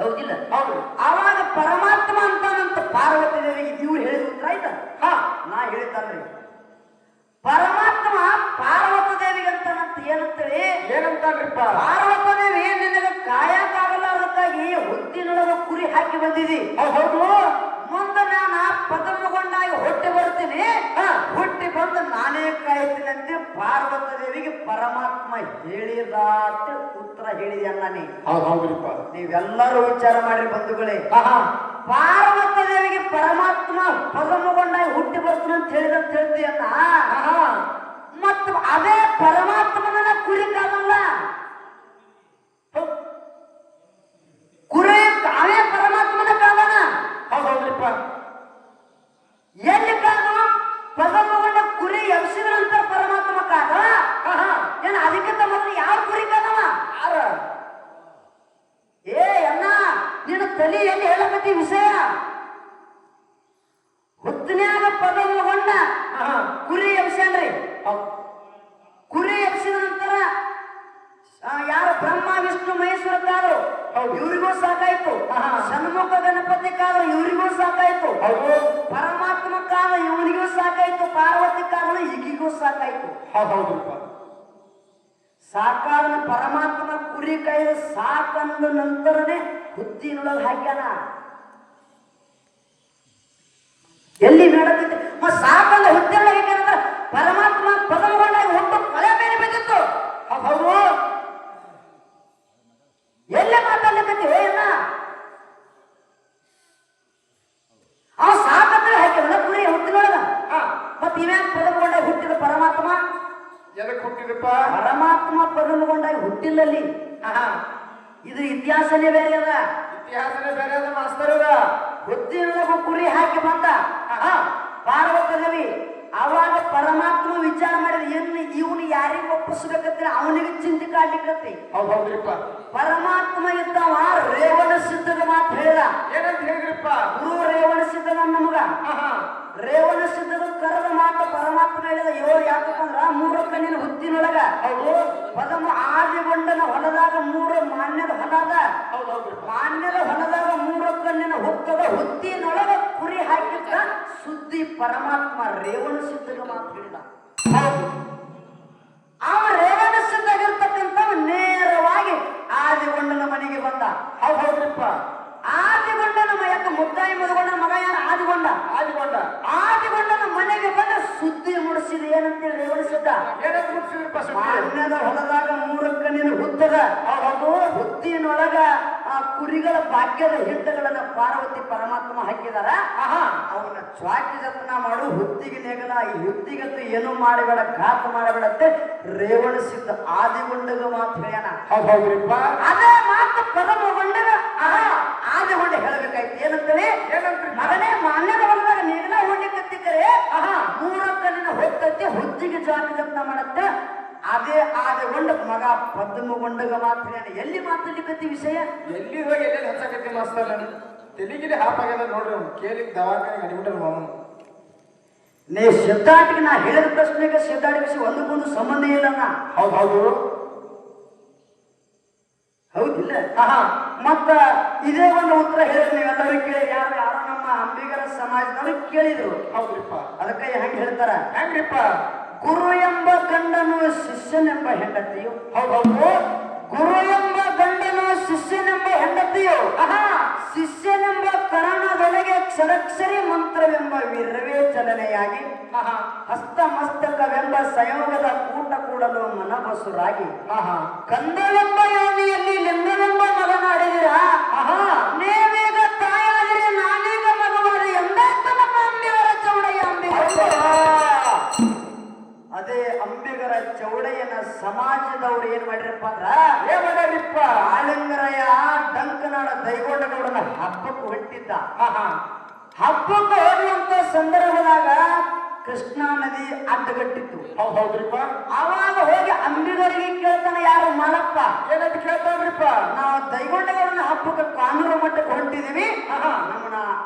ಹೌದಿಲ್ಲ? ಹೌದು. ಆವಾಗ ಪರಮಾತ್ಮ ಅಂತಾನಂತ ಪಾರ್ವತಿ ದೇವಿಗೆ ಇವ್ರು ಹೇಳಿದ ಉತ್ತರ ಆಯ್ತಾ? ನಾ ಹೇಳಿದ್ದಲ್ರಿ. ಪರಮಾತ್ಮ ಪಾರ್ವತಿ ದೇವಿಗೆ ಅಂತಾನಂತ ಏನಂತಾನ್ರಿಪ್ಪ? ಪಾರ್ವತಿ ದೇವಿ ನಿನಗೆ ಕಾಯಕ್ಕಾಗಲ್ಲ, ಅದಕ್ಕಾಗಿ ಹುತ್ತಿನೊಳಗೆ ಕುರಿ ಹಾಕಿ ಬಂದಿದಿ. ಹೌದು. ಮುಂದೆ ನಾನು ಪದಮಗೊಂಡಾಗಿ ಹುಟ್ಟಿ ಬರ್ತೀನಿ, ಹುಟ್ಟಿ ಬಂದು ನಾನೇ ಕಾಯ್ತೀನಿ ಅಂತ ಪಾರ್ವತಿ ದೇವಿಗೆ ಪರಮಾತ್ಮ ಹೇಳಿದ ಉತ್ತರ ಹೇಳಿದೆ ಅನ್ನ. ನೀವೆಲ್ಲರೂ ವಿಚಾರ ಮಾಡಿ ಬಂಧುಗಳೇ, ಪಾರ್ವತಿ ದೇವಿಗೆ ಪರಮಾತ್ಮ ಪದಮಗೊಂಡಾಗಿ ಹುಟ್ಟಿ ಬರ್ತೀನಿ ಅಂತ ಹೇಳಿದಂತ ಹೇಳ್ತೀಯನ್ನ. ಮತ್ತು ಅದೇ ಪರಮಾತ್ಮನ ಕುರಿ ಕಾದಲ್ಲ, ಕುರಿ ಅವೇ ಪರಮಾತ್ಮನ ಕಾದನ. ಹೌದ್ರಿಪ್ಪ. ಎಲ್ಲಿ ಕಾದ? ಪದಮಗೊಂಡ ಕುರಿ ಎಬ್ಸಿದ ನಂತರ ಪರಮಾತ್ಮ ಕಾದ. ಏನ ಅದಕ್ಕಿಂತ ಮೊದಲು ಯಾವ ಕುರಿ ಕಾದವ? ಅಣ್ಣ, ನೀನು ತಲೆ ಎಲ್ಲಿ ಹೇಳಕತ್ತಿ ವಿಷಯ? ಹುತ್ತಿನ್ಯಾಗ ಪದಮಗೊಂಡ ಕುರಿ ಎಬ್ಸೇನ್ರಿ. ಕುರಿ ಎಬ್ಸಿದ ನಂತರ ಯಾರು ಬ್ರಹ್ಮ ವಿಷ್ಣು ಮಹೇಶ್ವರ ಕಾದ್ರು, ಇವ್ರಿಗೂ ಸಾಕಾಯ್ತು. ಷಣ್ಮುಖ ಗಣಪತಿ ಕಾದ್ರು, ಇವ್ರಿಗೂ ಸಾಕಾಯ್ತು. ಪರಮಾತ್ಮ ಕಾದ, ಇವನಿಗೂ ಸಾಕಾಯ್ತು. ಪಾರ್ವತಿ ಕಾದ, ಈಗಿಗೂ ಸಾಕಾಯ್ತು. ಸಾಕಾದ ಪರಮಾತ್ಮ ಕುರಿ ಕೈದ ಸಾಕಂದ ನಂತರನೇ ಹುತ್ತಿನೊಳಗೆ ಹಾಕ್ಯಾನ. ಎಲ್ಲಿ ನೋಡಕೈತಿ ಸಾಕಂದ ಹುತ್ತಿನೊಳಗೆ ಹಾಕ್ಯಾನ. ಪರಮಾತ್ಮ ಪದಮಗೊಂಡಾಗಿ ಹುಟ್ಟು ಕೊಲೆ ಮೇಲೆ ಬಿದ್ದಿತ್ತು. ಹೌದು. ಎಲ್ಲೇ ಮಾತಾಡ್ಲಿಕ್ಕತ್ತೀವಿ ಅಣ್ಣ? ಅವ ಸಾಕಂತ ಹಾಕಿವಲ್ಲ ಕುರಿ ಹುಟ್ಟಿನೊಳಗ. ಮತ್ ಇವ್ಯಾಕ ಪದಮಗೊಂಡಾಗಿ ಹುಟ್ಟಿದ ಪರಮಾತ್ಮ? ಎದಕ್ಕೆ ಹುಟ್ಟಿದಪ್ಪ? ಪರಮಾತ್ಮ ಪದಮಗೊಂಡಾಗಿ ಹುಟ್ಟಿಲ್ಲಲ್ಲಿ. ಇದು ಇತಿಹಾಸನೇ ಬೇರೆ ಅದ. ಇತಿಹಾಸನೇ ಬೇರೆ ಅದ ಮಾಸ್ತರ್. ಹುತ್ತಿನೊಳಗ ಕುರಿ ಹಾಕಿ ಬಂದ ಪಾರ್ವತಿ ದೇವಿ. ಅವಾಗ ಪರಮಾತ್ಮ ವಿಚಾರ ಮಾಡಿದ, ಇವನು ಯಾರಿಗೆ ಒಪ್ಪಿಸ್ಬೇಕಂದ್ರೆ ಅವನಿಗೆ ಚಿಂತೆ ಕಾಡ್ಲಿಕ್ಕತ್ತಿ. ಹೌದ್ರಿಪ್ಪ. ಪರಮಾತ್ಮ ಇದ್ದವ ರೇವಣ ಸಿದ್ಧದ ಮಾತು ಹೇಳಿದ. ಏನಂತ ಹೇಳಿದ್ರಿಪ್ಪ? ಗುರು ರೇವಣ ಸಿದ್ಧದ ನಮಗ. ರೇವಣ ಸಿದ್ಧದ ಕರೆದ ಮಾತು ಪರಮಾತ್ಮ ಹೇಳಿದ. ಯಾಕಪ್ಪ ಅಂದ್ರ 3 ಕಣ್ಣಿನ ಹುತ್ತಿನೊಳಗ ಪದಮ ಆದಿಗೊಂಡನ ಹೊಲದಾಗ 3 ಮಾನ್ಯದ ಹೊಲ ಅದ. ಮಾನ್ಯದ ಹೊಲದಾಗ 3 ಕಣ್ಣಿನ ಹುತ್ತದ ಹುತ್ತಿನೊಳಗ ಕುರಿ ಹಾಕಿದ್ದ ಸುದ್ದಿ ಪರಮಾತ್ಮ ರೇವಣ ಸಿದ್ಧಗ ಮಾತು ಹೇಳಿದ. ಅವ ರೇವಣ ಸಿದ್ಧಾಗಿರ್ತಕ್ಕಂಥ ನೇರವಾಗಿ ಆದಿಗೊಂಡನ ಮನೆಗೆ ಬಂದ. ಹೌದ್ರಿಪ್ಪ. ಆದಿಗೊಂಡನ ಯಾಕ ಮುದ್ದಾಯಿ ಮದುಗೊಂಡನ ಮಗ ಯಾರು? ಆದಿಗೊಂಡ. ಆದಿಗೊಂಡನ ಮನೆಗೆ ಬಂದ ಸುದ್ದಿ ಮುಡಿಸಿದ. ಏನಂತೇಳಿ ರೇವಣ ಸಿದ್ಧ? ಏನಂತ ಮುಡಿಸಿದ್ರಿಪ್ಪ? ಮಾನ್ಯದ ಹೊಲದಾಗ ಮೂರಕ್ಕ ನೀನು ಹುತ್ತದ. ಹುತ್ತಿನೊಳಗ ಆ ಕುರಿಗಳ ಭಾಗ್ಯದ ಹಿಟ್ಟಗಳನ್ನ ಪಾರ್ವತಿ ಪರಮಾತ್ಮ ಹಾಕಿದಾರ. ಅವನ ಚ್ವಾಕಿ ಜತನ ಮಾಡು, ಹುತ್ತಿಗೆ ನೆಗಲ, ಈ ಹುತ್ತಿಗತ್ತು ಏನು ಮಾಡಬೇಡ, ಘಾತ ಮಾಡಬೇಡತ್ತೆ ರೇವಣ ಸಿದ್ಧ ಆದಿಗೊಂಡಗ ಮಾತು ಹೇಳ್ಯಾನ. ಹೌದ್ರಿಪ್ಪ. ಅದೇ ಮಾತು ಪರಮಗೊಂಡಗ ಆದಿಗೊಂಡ ಹೇಳಬೇಕಾಯ್ತು. ಏನಂತೇಳಿ? ಮಗನೇ ಮಾನ್ಯದ ಹೊಲದಾಗ ನೆಗಲ ಹೊಂಡಿಕತ್ತಿಕ್ಕರೆ ಮೂರಕ್ಕ ನಿನ್ನ ಹೊತ್ತತ್ತೆ, ಹುತ್ತಿಗೆ ಚ್ವಾಕಿ ಜತನ ಮಾಡತ್ತೆ. ಅದೇ ಆದಿಗೊಂಡ ಮಗ ಪದ್ಮಗೊಂಡಗ ಮಾತು ಹೇಳ್ಯಾನ. ಎಲ್ಲಿ ಮಾತಾಡ್ಲಿಕ್ಕತ್ತಿ ವಿಷಯ? ಎಲ್ಲಿ ಹೋಗಿ ಎಲ್ಲೆಲ್ಲಿ ಹಚ್ಚಕತ್ತಿ ಮಾಸ್ತರ್? ನಾನು ತೆಲಿಗಿರಿ ಹಾಪಾಗ್ಯದ ನೋಡ್ರಿ. ಅವ್ನು ಕೇಳಿ ದವಾಖಾನೆಗೆ ಅಡಿಬಿಟ್ಟ ಮಾವನು. ನೀ ಸಿದ್ಧಾಟಿಗೆ ನಾ ಹೇಳಿದ ಪ್ರಶ್ನೆಗೆ ಸಿದ್ಧಾಟಿಗೆ ಒಂದಕ್ಕೊಂದು ಸಂಬಂಧ ಇಲ್ಲ. ಹೌದು. ಹೌದಿಲ್ಲ? ಮತ್ತ ಇದೇ ಒಂದು ಉತ್ತರ ಹೇಳಿದ್ರು. ನೀವೆಲ್ಲರೂ ಕೇಳಿ ಯಾರು ನಮ್ಮ ಅಂಬಿಗರ ಸಮಾಜದವ್ರು ಕೇಳಿದ್ರು. ಹೌದ್ರಿಪ್ಪ. ಅದಕ್ಕೆ ಹೆಂಗ್ ಹೇಳ್ತಾರ? ಹೆಂಗ್ರಿಪ್ಪ? ಗುರು ಎಂಬ ಗಂಡನು ಶಿಷ್ಯನೆಂಬ ಹೆಂಡತಿಯು. ಹೌದು. ಗುರು ಎಂಬ ಗಂಡನು ಶಿಷ್ಯನೆಂಬ ಹೆಂಡತಿಯು. ಶಿಷ್ಯನೆಂಬ ಕರಣದೊಳಗೆ ಕ್ಷರಕ್ಷರಿ ಮಂತ್ರವೆಂಬ ವಿರವೇ ಚಲನೆಯಾಗಿ ಹಸ್ತಮಸ್ತಕವೆಂಬ ಸಂಯೋಗದ ಕೂಟ ಕೂಡಲು ಮನಬಸುರಾಗಿ ಕಂದವೆಂಬ ಯೋನಿಯಲ್ಲಿ ಲಿಂಗವೆಂಬ ಮಗನಾಡಿದಿರ. ನೀವೀಗ ತಾಯಾದಿರಿ, ನಾನೀಗ ಮಗವಾದ ಎಂದಾತನ ಅಂಬಿಗರ ಚೌಡಯ್ಯ ಅಂಬಿಗರ. ಅದೇ ಅಂಬಿಗರ ಚೌಡಯ್ಯನ ಸಮಾಜದವ್ರು ಏನ್ ಮಾಡಿರಪ್ಪ ಅಂದ್ರ, ಏನ್ ಮಾಡ್ಯಾರಿಪ್ಪ? ಆಲಿಂಗರಯ್ಯ ಡಂಕನಾಡ ದೈಗೊಂಡಗೌಡನ ಹಬ್ಬಕ್ಕೆ ಹೊಂಟಿದ್ದ. ಹಬ್ಬಕ್ಕೆ ಹೋಗುವಂತ ಸಂದರ್ಭದಾಗ ಕೃಷ್ಣಾ ನದಿ ಅಡ್ಡಗಟ್ಟಿತ್ತು. ಹೌದ್ರಿಪ್ಪ. ಅವಾಗ ಹೋಗಿ ಅಂಬಿಗರಿಗೆ ಕೇಳ್ತಾನ, ಯಾರು ಮಾಲಪ್ಪ ಏನಂತ ಕೇಳ್ತಾನ್ರಿಪ್ಪ? ನಾವು ದೈಗೊಂಡಗೌಡನ ಹಬ್ಬಕ್ಕೆ ಕಾನೂರು ಮಟ್ಟಕ್ಕೆ ಹೊಂಟಿದೀವಿ, ನಮ್ಮನ್ನ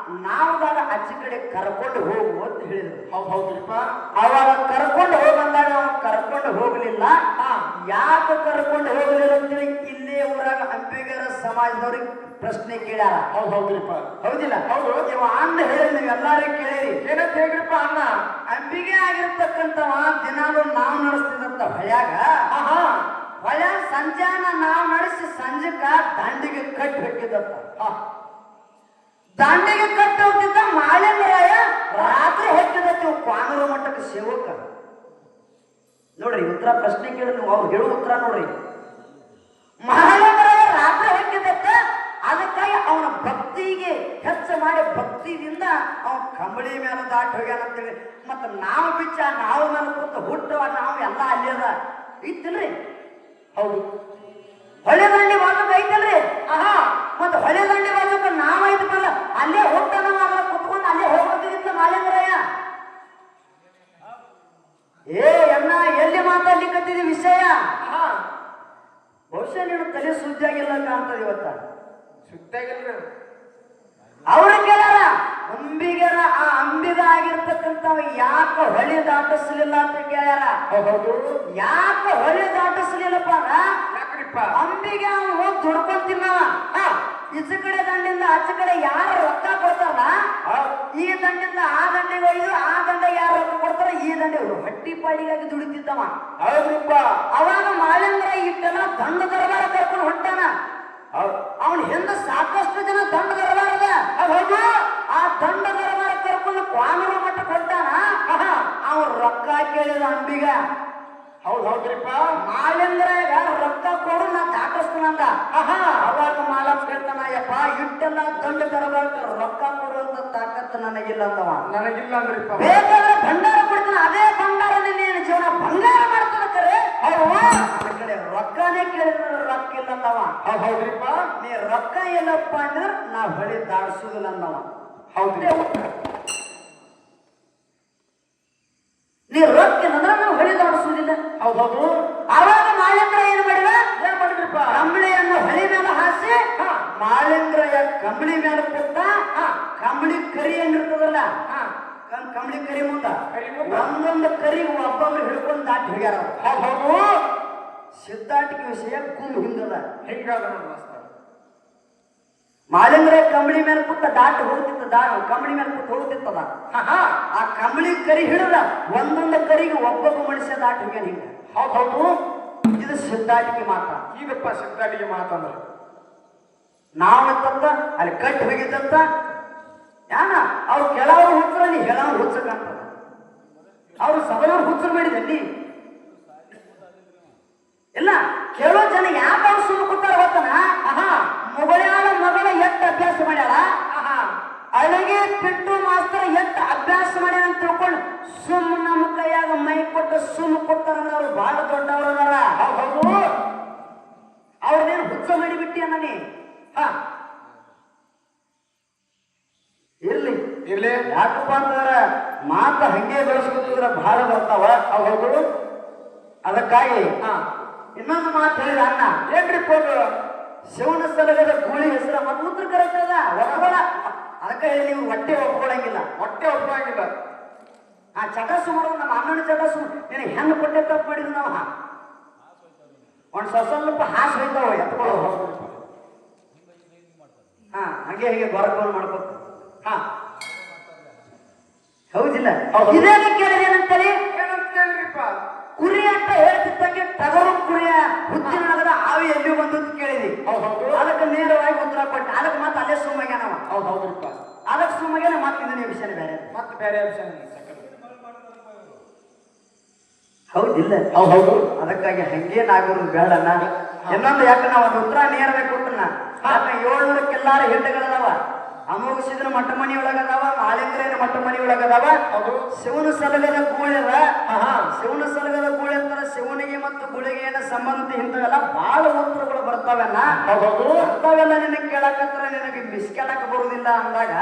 ನಾವದಾಗ ಆಚೆ ಕಡೆ ಕರ್ಕೊಂಡು ಹೋಗು ಅಂತ ಹೇಳಿದ್ರು. ಹೌದ್ರಿಪ್ಪ. ಅವಾಗ ಕರ್ಕೊಂಡು ಹೋಗಂದಾಗ ಅವ ಕರ್ಕೊಂಡು ಹೋಗ್ಲಿಲ್ಲ. ಯಾಕೆ ಕರ್ಕೊಂಡು ಹೋಗಲಿಲ್ಲ ಅಂತೇಳಿ ಇಲ್ಲೇ ಊರಾಗ ಅಂಬಿಗರ ಸಮಾಜದವ್ರಿಗೆ ಪ್ರಶ್ನೆ ಕೇಳ್ಯಾರ. ಹೌದ್ರಿಪ್ಪ. ಹೌದಿಲ್ಲ? ಹೌದು. ಇವ ಅಣ್ಣ ಹೇಳಿ ನೀವೆಲ್ಲಾರು ಕೇಳಿರಿ. ಏನಂತ ಹೇಳ್ರಿಪ್ಪ? ಅಣ್ಣ ಅಂಬಿಗೆ ಆಗಿರ್ತಕ್ಕಂಥವ ದಿನಾಲು ನಾವು ನಡೆಸ್ತಿದಂತ ಹೊಳ್ಯಾಗ ಹೊಳ್ಯಾಗ ಸಂಜಾನ ನಾವು ನಡೆಸಿ ಸಂಜೆಕ ದಂಡಿಗೆ ಕಟ್ಟಿ ಹೊಕ್ಕಿದಂತ. ದಂಡಿಗೆ ಕಟ್ಟಿ ಹೋಗ್ತಿದ್ದ ಮಾಳಿಂಗರಾಯ ರಾತ್ರಿ ಹೊಕ್ಕಿದತ್ತಿ ಕ್ವಾನೂರು ಮಟ್ಟಕ್ಕೆ ಸೇವಕ. ನೋಡ್ರಿ ಉತ್ತರ ಪ್ರಶ್ನೆ ಕೇಳಿ ನೀವು ಅವ್ರು ಹೇಳೋ ಉತ್ತರ ನೋಡ್ರಿ. ಮಾಳಿಂಗರಾಯ ರಾತ್ರಿ ಹೊಕ್ಕಿದತ್ತ. ಅದಕ್ಕಾಗಿ ಅವನ ಭಕ್ತಿಗೆ ಹೆಚ್ಚು ಮಾಡಿ ಭಕ್ತಿಯಿಂದ ಅವನ ಕಂಬಳಿ ಮೇಲೆ ದಾಟಿ ಹೋಗ್ಯಾನ ಅಂತೇಳಿ. ಮತ್ತ ನಾವು ಬಿಚ್ಚ ನಾವು ಮೇಲೆ ಕೂತ ಹುಟ್ಟವ ನಾವು ಎಲ್ಲ ಅಲ್ಲಿ ಅದ ಇತ್ತಿಲ್ರಿ. ಹೌದು. ಹೊಳೆ ದಂಡಿ ಬಾಜುಕ ಐತಲ್ರಿ. ಮತ್ತ ಹೊಳೆ ದಂಡಿ ಬಾಜುಕ ನಾವ್ ಐತಲ್ಲ, ಅಲ್ಲೇ ಹುಟ್ಟನ ಕುತ್ಕೊಂಡು ಅಲ್ಲೇ ಹೋಗ್ಬೇಕಿತ್ತು ಮಾಲಿಂಗರಾಯ. ಅಣ್ಣ ಎಲ್ಲಿ ಮಾತಾಡ್ಲಿಕ್ಕತ್ತಿದ ವಿಷಯ? ಬಹುಶಃ ನೀನು ತಲೆ ಸುದ್ದಿಯಾಗಿಲ್ಲ ಕಾಣ್ತದೆ ಇವತ್ತ. ಸುತ್ತಾಗಿಲ್ರಿ ಅವ್ರ ಕೇಳಾರ ಅಂಬಿಗರ ಆ ಅಂಬಿಗ ಆಗಿರ್ತಕ್ಕಂಥವ ಯಾಕ ಹೊಳೆ ದಾಟಿಸ್ಲಿಲ್ಲ ಅಂತ ಕೇಳ್ಯಾರ. ಯಾಕ ಹೊಳೆ ದಾಟಿಸ್ಲಿಲ್ಲಪ್ಪ ಅಂದ್ರ ಯಾಕ್ರಿಪ್ಪ? ಅಂಬಿಗೆ ಅವನು ಹೋಗಿ ದುಡ್ಕೊಂತಿನ್ನವ. ಈಚ ಕಡೆ ದಂಡಿಂದ ಆಚೆ ಕಡೆ ಯಾರು ರೊಕ್ಕ ಕೊಡ್ತಾರಲ್ಲ, ಈ ದಂಡಿಂದ ಆ ದಂಡಿಗೆ ಒಯ್ದು ಆ ದಂಡೆಗೆ ಯಾರು ರೊಕ್ಕ ಕೊಡ್ತಾರ ಈ ದಂಡಿಗೆ ಹಟ್ಟಿ ಪಾಡಿಗಾಗಿ ದುಡಿತಿದ್ದವ. ಹೌದ್ರಿಪ್ಪ. ಅವಾಗ ಮಾಲಿಂದ್ರ ಇಟ್ಟೆಲ್ಲ ದಂಡ ದರಬಾರ ಕರ್ಕೊಂಡು ಹೊಂಟಾನ. ಅವನ ಹಿಂದೆ ಸಾಕಷ್ಟು ಜನ ದಂಡ ದರಬಾರದ. ಆ ದಂಡ ದರಬಾರ ಕರ್ಕೊಂಡು ಕ್ವಾನೂರು ಮಟ್ಟಕ್ಕೆ ಹೊಂಟಾನ. ಅವನು ರೊಕ್ಕ ಕೇಳಿದ ಅಂಬಿಗ. ಹೌದ್ರಿಪ್ಪ. ಮಾಲಿಂಗರಾಗ ರೊಕ್ಕ ಕೊಡು ನಾ ದಾಟಿಸ್ತಾನಂದ. ಅವಾಗ ಮಾಲಪ್ಪ ಹೇಳ್ತಾನ, ಯಪ್ಪ ಇಟ್ಟೆಲ್ಲ ದಂಡ ದರಬಾರ ರೊಕ್ಕ ಕೊಡುವಂತ ತಾಕತ್ತು ನನಗಿಲ್ಲ ಅಂದವ. ನನಗಿಲ್ಲ ಅಂದ್ರಿಪ್ಪ. ಬೇಕಾದ್ರೆ ಭಂಡಾರ ಕೊಡ್ತಾನ, ಅದೇ ಭಂಡಾರ ನಿನ್ನ ಜೀವನ ಬಂಗಾರ ಮಾಡ್ತಾನ. ಕರೆ ಕಡೆ ರೊಕ್ಕನೇ ಕೇಳಿದ್ರ ರೊಕ್ಕ ಇಲ್ಲ ಅಂದವ. ಹೌದ್ರಿಪ್ಪ. ನೀ ರೊಕ್ಕ ಏನಪ್ಪ ಅಂದ್ರೆ ನಾ ಹೊಳಿ ದಾಡ್ಸುದಿಲ್ಲ ಅಂದವ. ಹೌದ್ರಿ. ನೀ ರೊಕ್ಕ ಏನಂದ್ರ ನಾವು ಹೊಳಿ ದಾಡ್ಸುದಿಲ್ಲ. ಹೌದು. ಅವಾಗ ಮಾಲಿಂಗ್ರ ಏನ್ ಮಾಡಿದ? ಏನ್ ಮಾಡಿದ್ರಿಪ್ಪ? ಕಂಬಳಿಯನ್ನು ಹೊಳಿ ಮೇಲೆ ಹಾಸಿ ಮಾಲಿಂಗ್ರಯ ಕಂಬಳಿ ಮೇಲೆ ಕೊಟ್ಟ. ಕಂಬಳಿ ಕರಿ ಏನಿರ್ತದಲ್ಲ, ಕಂಬಳಿ ಕರಿ ಮುಂದ ಒಂದೊಂದು ಕರಿ ಒಬ್ಬೊಬ್ರು ಹಿಡ್ಕೊಂಡು ದಾಟಿ ಹೋಗ್ಯಾರ. ಹೌದು. ಸಿದ್ಧಾಟಿಕೆ ವಿಷಯ ಗುಮ್ ಹಿಂಗದ. ಹಿಂಗಾದ ಮಾಲಿಂಗ್ರೆ ಕಂಬಳಿ ಮೇಲೆ ಕೂತ ದಾಟ ಹೋಗ್ತಿತ್ತ ಕಂಬಳಿ ಮೇಲೆ ಕೂತ್ ಹೋಗ್ತಿತ್ತದ ಆ ಕಂಬಳಿ ಕರಿ ಹಿಡಿದ ಒಂದೊಂದು ಕರಿಗೆ ಒಬ್ಬೊಬ್ಬ ಮನುಷ್ಯ ದಾಟ ಹೋಗ್ಯಾನ ಹಿಂಗ ಹೌದು ಇದು ಸಿದ್ಧಾಟಿಕೆ ಮಾತ್ರ. ಇದಪ್ಪ ಸಿದ್ಧಾಟಿಗೆ ಮಾತಂದ್ರ ನಾವು ತಂದ ಅಲ್ಲಿ ಕಟ್ಟಿ ಹೋಗಿದ್ದಂತ ಯಾನ ಅವ್ರು ಕೆಲವರು ಹುಚ್ಚರಲ್ಲಿ ಹೇಳವ್ರು ಹುಚ್ಚಕಂತ ಅವ್ರು ಸಭೆಯವ್ರು ಹುಚ್ಚರು ಮಾಡಿದೆ ನೀ ಇಲ್ಲ. ಕೆಲವು ಜನ ಯಾಕೆ ಅವ್ರು ಸುಮ್ಮ ಕೂತಾರ ಗೊತ್ತನ ಮುಗಳಾಳ ಮಗಳ ಎಟ್ಟು ಅಭ್ಯಾಸ ಮಾಡ್ಯಾಳ ಅಳಗೆ ಪಿಟ್ಟು ಮಾಸ್ತರ ಎಟ್ಟು ಅಭ್ಯಾಸ ಮಾಡ್ಯಾರ ಅಂತ ತಿಳ್ಕೊಂಡು ಸುಮ್ಮ ನಮ್ಮ ಕೈಯಾಗ ಮೈ ಕೊಟ್ಟು ಸುಮ್ಮ ಕೊಡ್ತಾರ ಅವ್ರು ಬಹಳ ದೊಡ್ಡವ್ರ ಹೌದು. ಅವ್ರನ್ನೇನು ಹುಚ್ಚ ಮಾಡಿಬಿಟ್ಟಿ ಅನ್ನಿ ಇರ್ಲಿ ಇರ್ಲಿ. ಯಾಕಪ್ಪ ಅಂತಂದ್ರ ಮಾತ ಹಂಗೆ ಬೆಳೆಸ್ಕೊತಿದ್ರ ಬಹಳ ಬರ್ತಾವ ಹೌದು. ಅದಕ್ಕಾಗಿ ಇನ್ನೊಂದು ಮಾತು ಹೇಳಿದ ಅಣ್ಣ ಏನ್ರಿ ಕೋದು ಶಿವನ ಸಲಗದ ಗೂಳಿ ಹೆಸರ ಮತ್ತು ಉತ್ತರ ಕರೆಕ್ಟ್ ಅದ ಒಪ್ಕೊಳ. ಅದಕ್ಕೆ ಹೇಳಿ ನೀವು ಹೊಟ್ಟೆ ಒಪ್ಕೊಳಂಗಿಲ್ಲ. ಹೊಟ್ಟೆ ಒಪ್ಪಂಗಿಲ್ಲ. ಆ ಚಟಸು ಮಾಡೋದು ನಮ್ಮ ಅಣ್ಣನ ಚಟಸು ನೀನು ಹೆಣ್ಣು ಕೊಟ್ಟೆ ತಪ್ಪು ಮಾಡಿದ್ರು ನಾವು ಒಂದು ಸ್ವಲ್ಪ ಹಾಸು ಹೋಯ್ತಾವ ಎತ್ಕೊಳ್ಳೋ. ಹಂಗೆ ಹೀಗೆ ಗೊರಗೋಲ್ ಮಾಡ್ಬೇಕು. ಹೌದಿಲ್ಲ? ಇದೇನು ಕೇಳಿದೇನಂತೇಳಿ ಏನಂತ ಕೇಳಿರಿಪ್ಪ? ಕುರಿ ಅಂತ ಹೇಳ್ತಿದ್ದಂಗೆ ಟಗರು ಕುರಿಯ ಹುಚ್ಚಿನ ನಗದ ಆವಿ ಎಲ್ಲಿ ಬಂದು ಅಂತ ಕೇಳಿದಿ. ಅದಕ್ಕೆ ನೇರವಾಗಿ ಉತ್ತರ ಕೊಟ್ಟೆ. ಅದಕ್ಕೆ ಮತ್ತೆ ಅಲ್ಲೇ ಸುಮ್ಮಗ್ಯಾನವ. ಹೌದ್ರಿಪ್ಪ. ಅದಕ್ಕೆ ಸುಮ್ಮಗ್ಯಾನ ಮತ್ತೆ ಇದನ್ನ ವಿಷಯ ಬೇರೆ ಮತ್ತೆ ಬೇರೆ ವಿಷಯ ಹೌದಿಲ್ಲ? ಹೌದು. ಅದಕ್ಕಾಗಿ ಹಂಗೇನಾಗೋದು ಬೇಡಣ್ಣ. ಇನ್ನೊಂದು ಯಾಕೆ ನಾವು ಒಂದು ಉತ್ತರ ನೇರವಾಗಿ ಕೊಟ್ಟನ 700 ಕೆಲ್ಲಾರ ಹೆಡ್ಡಗಳದಾವ. ಅಮೋಘಸಿದ್ರ ಮಠ ಮನಿ ಒಳಗದಾವ, ಮಾಲಿಂಗ್ರೇನ ಮಠ ಮನಿ ಒಳಗದಾವ. ಶಿವನ ಸಲಗದ ಗೂಳಿದ ಶಿವನ ಸಲಗದ ಗೂಳಿ ಅಂತಾರ. ಶಿವನಿಗೆ ಮತ್ತು ಗುಳಿಗೆಯ ಸಂಬಂಧ ಇಂಥವೆಲ್ಲ ಬಹಳ ಉತ್ತರಗಳು ಬರ್ತಾವೆಲ್ಲ. ಅಂತಾವೆಲ್ಲ ನಿನಗೆ ಕೇಳಕತ್ರ ನಿನಗೆ ಮಿಸ್ಕೇಳಕ್ ಬರುದಿಲ್ಲ ಅಂದಾಗ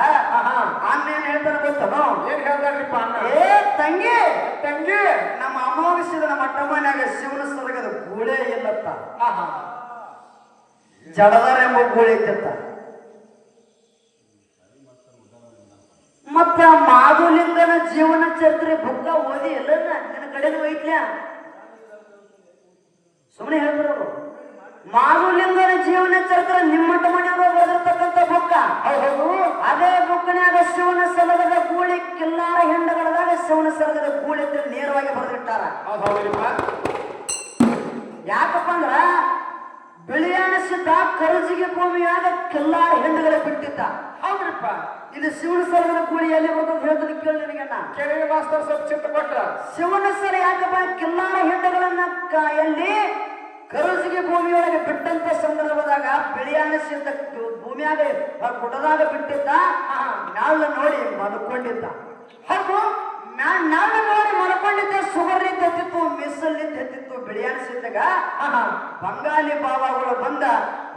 ಅಣ್ಣ ಏನ್ ಹೇಳ್ತಾರ ಗೊತ್ತನೋ? ಏನ್ ಹೇಳ್ತಾರ್ರಿಪ್ಪ ಅಣ್ಣ? ಏ ತಂಗಿ ತಂಗಿ ನಮ್ಮ ಅಮೋಘಸಿದ್ರ ಮಠ ಮನ್ಯಾಗ ಶಿವನ ಸಲಗದ ಗೂಳೆ ಇಲ್ಲತ್ತ, ಜಡದಾರ ಎಂಬ ಗೂಳಿ ಇತ್ತ. ಮತ್ತ ಮಾಧುಲಿಂಗನ ಜೀವನ ಚರಿತ್ರೆ ಬುಕ್ಕ ಓದಿ ಎಲ್ಲ ನಿನ್ನ ಕಡೆನೂ ಐತ್ಲ್ಯಾ? ಸುಮ್ಮನೆ ಹೇಳ್ತಾರವ್ರು. ಮಾಧುಲಿಂಗನ ಜೀವನ ಚರಿತ್ರೆ ನಿಮ್ಮ ಮಠ ಮನೆಯವರು ಬರೆದಿರ್ತಕ್ಕಂಥ ಬುಕ್ಕ. ಅದೇ ಬುಕ್ನ್ಯಾಗ ಶಿವನ ಸಲಗದ ಗೂಳಿ ಕಿಲ್ಲಾರ ಹೆಂಡಗಳದಾಗ ಶಿವನ ಸಲಗದ ಗೂಳಿ ಅಂತ ನೇರವಾಗಿ ಬರೆದಿಟ್ಟಾರ. ಯಾಕಪ್ಪ ಅಂದ್ರ ಬಿಳಿಯಾಣಿಸಿದ್ದ ಕರಜಿಗೆ ಭೂಮಿಯಾಗ ಕಿಲ್ಲಾರ ಹೆಂಡಗಳ ಬಿಟ್ಟಿದ್ದ. ಹೌದ್ರಿಪ್ಪ. ಇದು ಶಿವನ ಸಲಗದ ಗೂಳಿ ಎಲ್ಲಿ ಬರ್ತದ ಹೇಳ್ತೀನಿ ಕೇಳಿ ನಿನಗೆ. ಕೆಳಗೆ ಮಾಸ್ತರ್ ಸ್ವಲ್ಪ ಚಿತ್ತ ಕೊಟ್ರ ಶಿವನ ಸಲ ಯಾಕಪ್ಪ ಕಿಲ್ಲಾರ ಹೆಂಡಗಳನ್ನ ಎಲ್ಲಿ ಕರಜಿಗೆ ಭೂಮಿಯೊಳಗೆ ಬಿಟ್ಟಂತ ಸಂದರ್ಭದಾಗ ಬಿಳಿಯಾಣಿಸಿದ್ದ ಭೂಮಿಯಾಗ ಗುಡದಾಗ ಬಿಟ್ಟಿದ್ದ. ನಾಳೆ ನೋಡಿ ಮಲ್ಕೊಂಡಿದ್ದ. ಹಾಗೂ ನಾಳೆ ನೋಡಿ ಮಲ್ಕೊಂಡಿದ್ದ. ಸುಗರ್ ನಿಂತ ಎತ್ತಿತ್ತು, ಮಿಸಲ್ ನಿಂತ ಎತ್ತಿತ್ತು. ಬಿಳಿಯಾಣಿಸಿದ್ದಾಗ ಬಂಗಾಲಿ ಬಾಬಾಗಳು ಬಂದ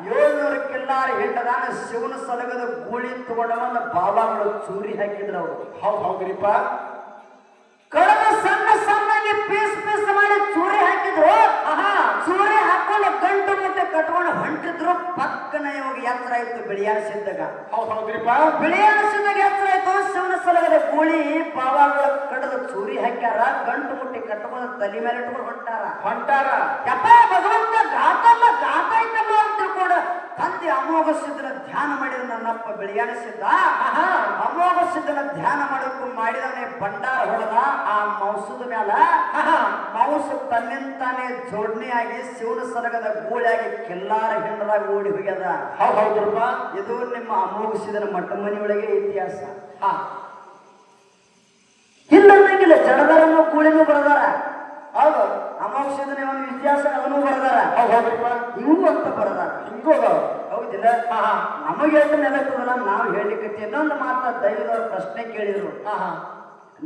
700 ಕೆಲ್ಲಾರ ಹೆಂಡದಾನ ಶಿವನ ಸಲಗದ ಗೂಳಿ ತಗೊಂಡ ಬಂದ ಬಾಬಾಗಳು ಚೂರಿ ಹಾಕಿದ್ರು ಅವರು. ಹೌದ್ರಿಪ್ಪ. ಕಳೆದ ಸಣ್ಣ ಸಣ್ಣಗೆ ಪೀಸ್ ಪೀಸ್ ಮಾಡಿ ಚೂರಿ ಹಾಕಿದ್ರು. ಚೂರಿ ಹಾಕೊಂಡು ಗಂಟು ಮುಟ್ಟೆ ಕಟ್ಕೊಂಡು ಹೊಂಟಿದ್ರು. ಪಕ್ಕನ ಇವಾಗ ಎತ್ತರ ಆಯ್ತು ಬಿಳಿಯಾಣಿಸಿದ್ದಾಗ. ಹೌದ್ರಿಪ್ಪ. ಬಿಳಿಯಾಣಿಸಿದಾಗ ಎತ್ತರ ಆಯ್ತು. ಶಿವನ ಸಲಗದ ಗೂಳಿ ಬಾಬಾಗಳ ಕಡದ ಚೂರಿ ಹಾಕ್ಯಾರ. ಗಂಟು ಮುಟ್ಟಿ ಕಟ್ಕೊಂಡು ತಲೆ ಮೇಲೆ ಇಟ್ಕೊಂಡು ಹೊಂಟಾರ. ಯಪ್ಪ ಭಗವಂತ ಗಾತಲ್ಲ ಗಾತ ಐತಲ್ಲ ಅಂತ ತಿಳ್ಕೊಂಡು ತಂದೆ ಅಮೋಘ ಸಿದ್ಧನ ಧ್ಯಾನ ಮಾಡಿದ ನನ್ನಪ್ಪ ಬಿಳಿಯಾಣಿಸಿದ್ದ. ಅಮೋಘ ಸಿದ್ಧನ ಧ್ಯಾನ ಮಾಡೋಕ್ಕೂ ಮಾಡಿದವನೇ ಭಂಡಾರ ಹೊಡೆದ. ಆ ಮೌಸದ ಮ್ಯಾಲ ಮೌಸ ತನ್ನಿಂತಾನೆ ಜೋಡಣೆಯಾಗಿ ಶಿವನ ಸಲಗದ ಗೂಳಿಯಾಗಿ ಕೆಲ್ಲಾರ ಹೆಂಡದಾಗ ಓಡಿ ಹೋಗ್ಯದ. ಹೌದ್ರಪ್ಪ. ಇದು ನಿಮ್ಮ ಅಮೋಘಸಿದನ ಮಠ ಮನೆಯೊಳಗೆ ಇತಿಹಾಸ. ಇಲ್ಲ ಅನ್ನಂಗಿಲ್ಲ. ಜಡದಾರನ್ನು ಗೂಳಿನೂ ಬರದಾರ. ಹೌದು. ಅಮೋಘಸಿದನ ಒಂದು ಇತಿಹಾಸ ಅದನ್ನು ಬರದಾರ. ಹಿಂಗೂ ಅಂತ ಬರದಾರ. ಹಿಂಗೂ ಹೌದಿಲ್ಲ? ನಮಗೆ ಎಷ್ಟು ನೆಲತ್ತದಲ್ಲ ನಾವು ಹೇಳಿಕತ್ತಿ. ಇನ್ನೊಂದು ಮಾತ ದೈವದವ್ರ ಪ್ರಶ್ನೆ ಕೇಳಿದ್ರು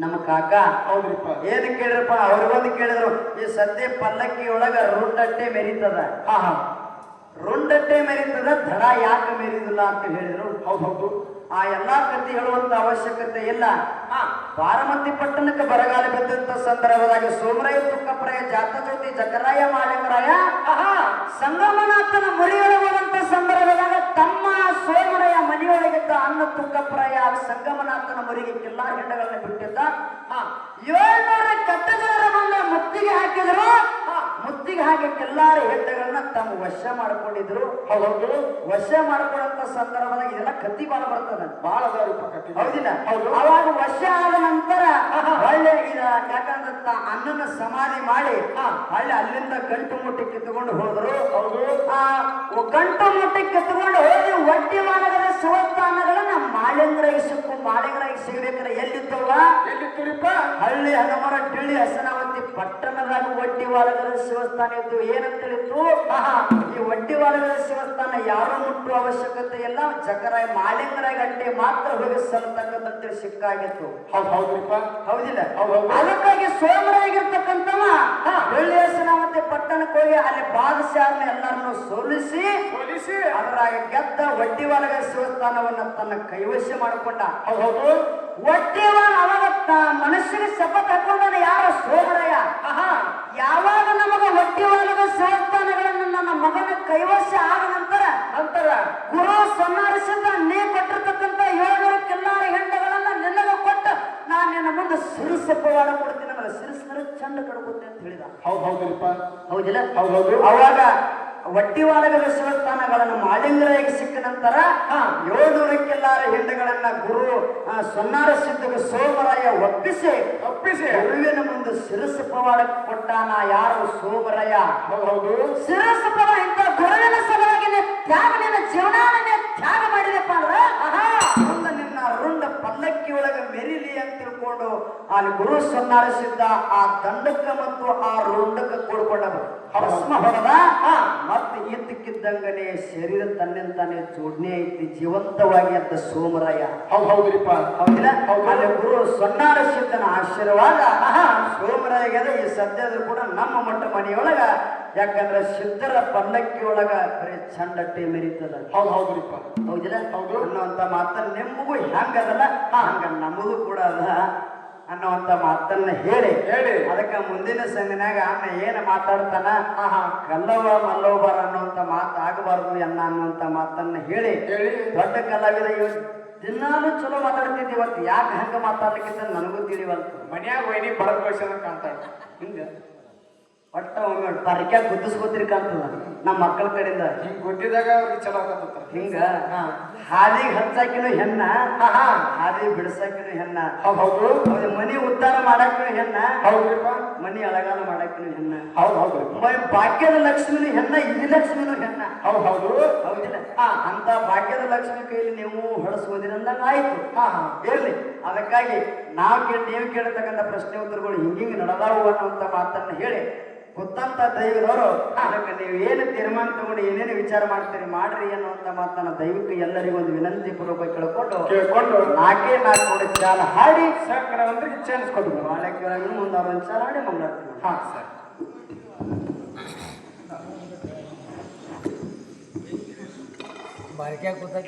ನಮ್ಮ ಕಾಕ. ಹೌದ್ರಿಪ್ಪ. ಏನ್ ಕೇಳಿರಪ್ಪ? ಅವ್ರಿಗೊಂದು ಕೇಳಿದ್ರು, ಈ ಸದ್ಯ ಪಲ್ಲಕ್ಕಿ ಒಳಗ ರುಂಡಟ್ಟೆ ಮೆರೀತದ. ರುಂಡಟ್ಟೆ ಮೆರೀತದ, ದಡ ಯಾಕೆ ಮೆರೀದಿಲ್ಲ ಅಂತ ಹೇಳಿದ್ರು. ಹೌದು. ಆ ಎಲ್ಲಾ ಕಥೆ ಹೇಳುವಂತ ಅವಶ್ಯಕತೆ ಇಲ್ಲ. ಬಾರಮತಿ ಪಟ್ಟಣಕ್ಕೆ ಬರಗಾಲ ಬಿದ್ದಂತ ಸಂದರ್ಭದಾಗ ಸೋಮರಾಯ ತುಕ್ಕಪ್ಪರಾಯ ಜಾತಜ್ಯೋತಿ ಜಕರಾಯ ಮಾಳಿಂಗರಾಯ ಸಂಗಮನಾಥನ ಮರಿಯೊಳಗುವಂತ ಸಂದರ್ಭದಾಗ ತಮ್ಮ ಸೋಮರಾಯ ಮನೆಯೊಳಗಿದ್ದ ಅನ್ನ ತುಕ್ಕಪ್ಪರಾಯ ಸಂಗಮನಾಥನ ಮರಿಗೆ ಕಿಲ್ಲಾರ ಹೆಂಡಗಳನ್ನ ಬಿಟ್ಟಿದ್ದ. 700 ಕಟ್ಟ ಜನರ ಬಂದ ಮುತ್ತಿಗೆ ಹಾಕಿದ್ರು. ಮುತ್ತಿಗೆ ಕುತ್ತಿಗೆ ಹಾಗೆ ಕೆಲ್ಲಾರ ಹೆಡ್ಡಗಳನ್ನ ತಮ್ಮ ವಶ ಮಾಡ್ಕೊಂಡಿದ್ರು. ಹೌದು ವಶ ಮಾಡ್ಕೊಳ್ಳಂತ ಸಂದರ್ಭದಾಗ ಇದೆಲ್ಲ ಕತ್ತಿ ಬಾಳ ಬರ್ತದ, ಬಾಳ ಅದಾವ್ರಿಪ್ಪ ಕಟ್ಟಿ. ಹೌದಿಲ್ಲ? ಹೌದು. ಅವಾಗ ವಶ ಆದ ನಂತರ ಒಳ್ಳೆ ಯಾಕಂದ್ರೆ ಅಣ್ಣನ ಸಮಾಧಿ ಮಾಡಿ ಒಳ್ಳೆ ಅಲ್ಲಿಂದ ಗಂಟು ಮುಟ್ಟಿ ಕಿತ್ತುಕೊಂಡು ಹೋದ್ರು. ಹೌದು. ಆ ಗಂಟು ಮುಟ್ಟಿ ಕಿತ್ತುಕೊಂಡು ಹೋಗಿ ಒಡ್ಡಿ ಮಾನಗರ ಶಿವಸ್ಥಾನಗಳನ್ನ ಮಾಳಿಂಗರಾಗಿ ಸಿಗಬೇಕಾದ್ರೆ ಎಲ್ಲಿದ್ದವ? ಎಲ್ಲಿತ್ತುರಿಪ್ಪ? ಹಳ್ಳಿ ಹಗಮರ ಡಿಳ್ಳಿ ಹಸನಾವತಿ ಪಟ್ಟಣದಾಗ ಒಡ್ಡಿವಾಲಗರ ಶಿವಸ್ಥಾನ ಇದ್ದು. ಏನಂತೇಳಿತ್ತು? ಈ ಒಡ್ಡಿವಾಲಗರ ಶಿವಸ್ಥಾನ ಯಾರು ಮುಟ್ಟುವ ಅವಶ್ಯಕತೆ ಇಲ್ಲ, ಜಕರಾಯ ಮಾಳಿಂಗರಾಯ ಗಂಟೆ ಮಾತ್ರ ಹೋಗಿ ಸಲ್ತಕ್ಕಂತೇಳಿ ಸಿಕ್ಕಾಗಿತ್ತು. ಹೌದ್ರಿಪ್ಪ. ಹೌದಿಲ್ಲ? ಹೌದು. ಅದಕ್ಕಾಗಿ ಸೋಮರಾಗಿರ್ತಕ್ಕಂಥವ ಡಿಳ್ಳಿ ಹಸನಾವತಿ ಪಟ್ಟಣಕ್ಕೆ ಹೋಗಿ ಅಲ್ಲಿ ಬಾದಶಾರನ್ನ ಎಲ್ಲರನ್ನು ಸೋಲಿಸಿ ಅದರಾಗ ಗೆದ್ದ ಒಡ್ಡಿವಾಲಗರ ಶಿವಸ್ಥಾನವನ್ನ ತನ್ನ ಕೈವಶ ಮಾಡಿಕೊಂಡ. ಹೌದು. ಒಡ್ಡಿವಾಲ ಅವಾಗ ಮನುಷ್ಯನಿಗೆ ಶಪಥ ಹಾಕೊಂಡಾನ ಯಾರ? ಸೋಮರಾಯ. ಯಾವಾಗ ನಮಗ ಒಡ್ಡಿವಾಲಗ ಶಿವಸ್ಥಾನಗಳನ್ನು ನನ್ನ ಮಗನ ಕೈವಶ ಆದ ನಂತರ ಗುರು ಸನ್ನಾರಿಸಿದ ನೀ ಕೊಟ್ಟಿರ್ತಕ್ಕಂಥ 700 ಕೆಲ್ಲಾರ ಹೆಂಡಗಳನ್ನ ನಿನಗ ಕೊಟ್ಟು ನಾನು ನಿನ್ನ ಮುಂದೆ ಸಿರಿಸ ಪವಾಡ ಕೊಡ್ತೀನಿ, ನನಗೆ ಸಿರಿಸಿದ್ರೆ ಚಂದ ಕಡ್ಕೊತೆ ಅಂತ ಹೇಳಿದ. ಹೌದ್ರಿಪ್ಪ. ಹೌದಿಲ್ಲ? ಹೌದು. ಅವಾಗ ಒಡ್ಡಿವಾಲಗದ ಶಿವಸ್ಥಾನಗಳನ್ನು ಮಾಳಿಂಗರಾಯಿಗೆ ಸಿಕ್ಕ ನಂತರ 700 ಕೆಲ್ಲಾರ ಹೆಂಡಗಳನ್ನ ಗುರು ಸೊನ್ನಾರ ಸಿದ್ಧಗ ಸೋಮರಾಯ ಒಪ್ಪಿಸಿ ಗುರುವಿನ ಮುಂದೆ ಶಿರಸ ಪವಾಡ ಕೊಟ್ಟಾನ. ಯಾರು? ಸೋಮರಾಯ. ಹೌದು. ಶಿರಸ ಪವಾಡ ಇಂಥ ಗುರುವಿನ ಸಲುವಾಗಿ ತ್ಯಾಗ, ನಿನ್ನ ಜೀವನಾನೇ ತ್ಯಾಗ ಮಾಡಿದಪ್ಪ ಅಂದ್ರ ಮುಂದೆ ನಿನ್ನ ರುಂಡ ಪಲ್ಲಕ್ಕಿ ಒಳಗೆ ಮೆರಿಲಿ ಅಂತ ತಿಳ್ಕೊಂಡು ಅಲ್ಲಿ ಗುರು ಸನ್ನಾರಿಸಿದ್ದ ಆ ದಂಡಕ್ಕ ಮತ್ತು ಆ ರುಂಡಕ್ಕೆ ಕೂಡ್ಕೊಂಡ ಭಸ್ಮ ಹೊಡೆದ. ಮತ್ತೆ ಇದ್ದಕ್ಕಿದ್ದಂಗನೆ ಶರೀರ ತನ್ನಿಂತಾನೆ ಜೋಡಣೆ ಐತಿ, ಜೀವಂತವಾಗಿ ಅಂತ ಸೋಮರಾಯ. ಹೌದ್ರಿಪ್ಪ. ಹೌದಿಲ್ಲ? ಅಲ್ಲಿ ಗುರು ಸೊನ್ನಾರ ಸಿದ್ಧನ ಆಶೀರ್ವಾದ ಸೋಮರಾಯಗದ ಈ ಸದ್ಯದ್ರು ಕೂಡ ನಮ್ಮ ಮಟ್ಟ ಮನೆಯೊಳಗ. ಯಾಕಂದ್ರೆ ಸಿದ್ಧರ ಪಲ್ಲಕ್ಕಿ ಒಳಗ ಬರೀ ಚಂಡಟ್ಟೆ ಮೆರೀತದ. ಹೌದ್ರಿಪ್ಪ. ಹೌದಿಲ್ಲ? ಹೌದು. ಅನ್ನುವಂತ ಮಾತನ್ನ ನಿಮಗೂ ಹೆಂಗದಲ್ಲ ಹಂಗ ನಮಗೂ ಕೂಡ ಅದ ಅನ್ನುವಂತ ಮಾತನ್ನ ಹೇಳಿ ಅದಕ್ಕ ಮುಂದಿನ ಸಂಘನಾಗ ಅನ್ನ ಏನ್ ಮಾತಾಡ್ತಾನ ಕಲ್ಲವ ಮಲ್ಲೋಬರ ಅನ್ನುವಂತ ಮಾತು ಆಗಬಾರ್ದು ಅನ್ನುವಂತ ಮಾತನ್ನ ಹೇಳಿ ದೊಡ್ಡ ಕಲಾವಿದ ದಿನಾನು ಚಲೋ ಮಾತಾಡ್ತಿದ್ವಿ. ಇವತ್ತು ಯಾಕೆ ಹಂಗ ಮಾತಾಡ್ಲಿಕ್ಕಿಂತ ನನಗೂ ತಿಳಿವಲ್ತು. ಮನ್ಯಾಗ ವೈನಿ ಬಡದ್ ಬಯಸದ ಕಾಣ್ತಾಳ ಹಿಂಗ ಒಟ್ಟ ಒಮ್ಮೆ ಪರಿಕ್ಯಾ ಗುದ್ದಿಸ್ಕೊತಿರಿ ಕಾಣ್ತದ ನಮ್ಮ ಮಕ್ಕಳ ಕಡೆಯಿಂದ. ಹಿಂಗ್ ಗುದ್ದಿದಾಗ ಅವ್ರಿಗೆ ಚಲೋ ಆಗತ್ತ. ಹಿಂಗ ಹಾದಿಗೆ ಹಚ್ಚಾಕಿನೂ ಹೆಣ್ಣ, ಹಾದಿ ಬಿಡ್ಸಾಕಿನೂ ಹೆಣ್ಣ. ಹೌದು. ಮನಿ ಉದ್ಧಾರ ಮಾಡಾಕಿನೂ ಹೆಣ್ಣ. ಹೌದ್ರಿಪ್ಪ. ಮನಿ ಅಳಗಾಲ ಮಾಡಾಕಿನೂ ಹೆಣ್ಣ. ಹೌದ್ರಿ. ಭಾಗ್ಯದ ಲಕ್ಷ್ಮಿನೂ ಹೆಣ್ಣ, ಇದಿ ಲಕ್ಷ್ಮಿನೂ ಹೆಣ್ಣ. ಹೌದು. ಹೌದಿಲ್ಲ? ಅಂತ ಭಾಗ್ಯದ ಲಕ್ಷ್ಮಿ ಕೈಲಿ ನೀವು ಹೊಡೆಸೋದಿರಂದಂಗ ಆಯ್ತು. ಇರ್ಲಿ. ಅದಕ್ಕಾಗಿ ನೀವು ಕೇಳತಕ್ಕಂಥ ಪ್ರಶ್ನೆ ಉತ್ತರಗಳು ಹಿಂಗಿಂಗ್ ನಡೆದಾವು ಅನ್ನುವಂತ ಮಾತನ್ನ ಹೇಳಿ ಗೊತ್ತಂತ ದೈವದವರು ಅದಕ್ಕೆ ನೀವು ಏನು ತೀರ್ಮಾನ ತಗೊಂಡು ಏನೇನು ವಿಚಾರ ಮಾಡ್ತೀರಿ ಮಾಡ್ರಿ ಅನ್ನುವಂತ ಮಾತನ್ನ ದೈವಕ್ಕೆ ಎಲ್ಲರಿಗೂ ಒಂದು ವಿನಂತಿ ಪೂರ್ವಕ ಕೇಳ್ಕೊಂಡು 4 ಕೋಟಿ ಚಾಲ ಹಾಡಿ ಸಕ್ರವಂತರಿಗೆ ಚಾನ್ಸ್ ಕೊಟ್ಟು ಬಾಳಕ್ಕೆ ಮುಂದೆ ಅವ್ರೊಂದು ಚಾಲ ಹಾಡಿ ಮಂಗಳಾಡ್ತೀವಿ. ಸರ್. बारक्या कोताक